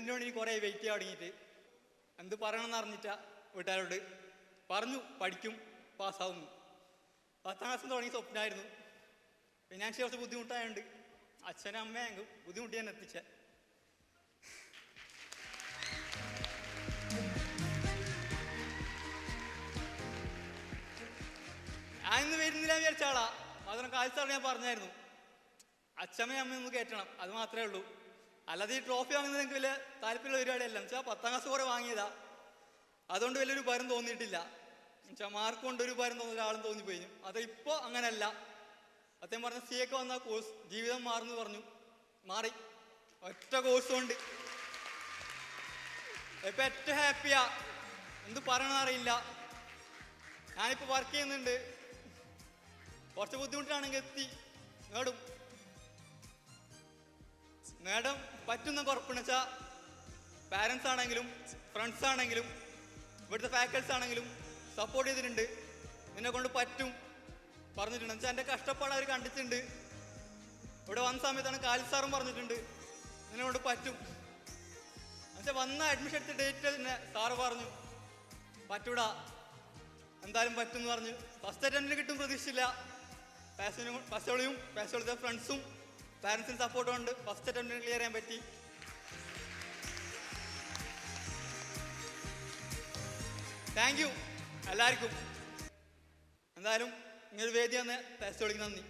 റിസൾട്ടിന് വേണ്ടി കുറേ വെയിറ്റ് ചെയ്യാൻ തുടങ്ങിയിട്ട് എന്ത് പറയണമെന്ന് അറിഞ്ഞിട്ടാ വീട്ടുകാരോട് പറഞ്ഞു പഠിക്കും പാസ്സാവുന്നു. 10ാം ക്ലാസ്സിൽ തുടങ്ങി സ്വപ്നമായിരുന്നു. ഫിനാൻഷ്യൽ കുറച്ച് ബുദ്ധിമുട്ടായതുകൊണ്ട് അച്ഛനും അമ്മയും ബുദ്ധിമുട്ടി ഞാൻ എത്തിച്ച. ഞാൻ ഇന്ന് വരുന്നില്ല വിചാരിച്ച ആളാ. മാത്രം കാലത്താണ് ഞാൻ പറഞ്ഞായിരുന്നു അച്ഛമ്മയും അമ്മയൊന്ന് കയറ്റണം, അത് മാത്രമേ ഉള്ളൂ. അല്ലാതെ ഈ ട്രോഫി വാങ്ങുന്നത് എനിക്ക് വലിയ താല്പര്യമുള്ള പരിപാടിയല്ല. എന്നുവെച്ചാൽ 10ാം ക്ലാസ് കുറെ വാങ്ങിയതാ, അതുകൊണ്ട് വലിയൊരു ഉപകാരം തോന്നിയിട്ടില്ല. എന്നുവെച്ചാൽ മാർക്ക് കൊണ്ട് ഒരു ഉപകാരം തോന്നുന്ന ഒരാളും തോന്നിപ്പോയി. അത് ഇപ്പോൾ അങ്ങനെയല്ല. അദ്ദേഹം പറഞ്ഞ സി ഒക്കെ വന്ന കോഴ്സ് ജീവിതം മാറുന്നു പറഞ്ഞു, മാറി. ഒറ്റ കോഴ്സ് കൊണ്ട് ഇപ്പം ഏറ്റവും ഹാപ്പിയാ. എന്ത് പറയണമെന്നറിയില്ല. ഞാനിപ്പോൾ വർക്ക് ചെയ്യുന്നുണ്ട്. കുറച്ച് ബുദ്ധിമുട്ടാണെങ്കിൽ നേടാൻ പറ്റുന്ന കുറപ്പെന്ന് വെച്ചാൽ പാരൻസ് ആണെങ്കിലും ഫ്രണ്ട്സ് ആണെങ്കിലും ഇവിടുത്തെ ഫാക്കൽറ്റീസ് ആണെങ്കിലും സപ്പോർട്ട് ചെയ്തിട്ടുണ്ട്. നിന്നെ കൊണ്ട് പറ്റും പറഞ്ഞിട്ടുണ്ട്. എന്നുവെച്ചാൽ എൻ്റെ കഷ്ടപ്പാട് അവർ കണ്ടിട്ടുണ്ട്. ഇവിടെ വന്ന സമയത്താണ് കാലിദ് സാറും പറഞ്ഞിട്ടുണ്ട് നിന്നെ കൊണ്ട് പറ്റും. എന്നുവെച്ചാൽ വന്ന അഡ്മിഷൻ എടുത്ത ഡേറ്റ് തന്നെ സാറ് പറഞ്ഞു പറ്റൂടാ, എന്തായാലും പറ്റും എന്ന് പറഞ്ഞു. ഫസ്റ്റ് അറ്റംപ്റ്റിന് കിട്ടും പ്രതീക്ഷയില്ല. പാസോളിയും ഫ്രണ്ട്സും പാരൻസിന് സപ്പോർട്ടും ഉണ്ട്. ഫസ്റ്റ് അറ്റംപ്റ്റിന് ക്ലിയർ ചെയ്യാൻ പറ്റി. താങ്ക് യു എല്ലാവർക്കും. എന്തായാലും ഇങ്ങനൊരു വേദി വന്ന് പാസോളിക്ക് നന്ദി.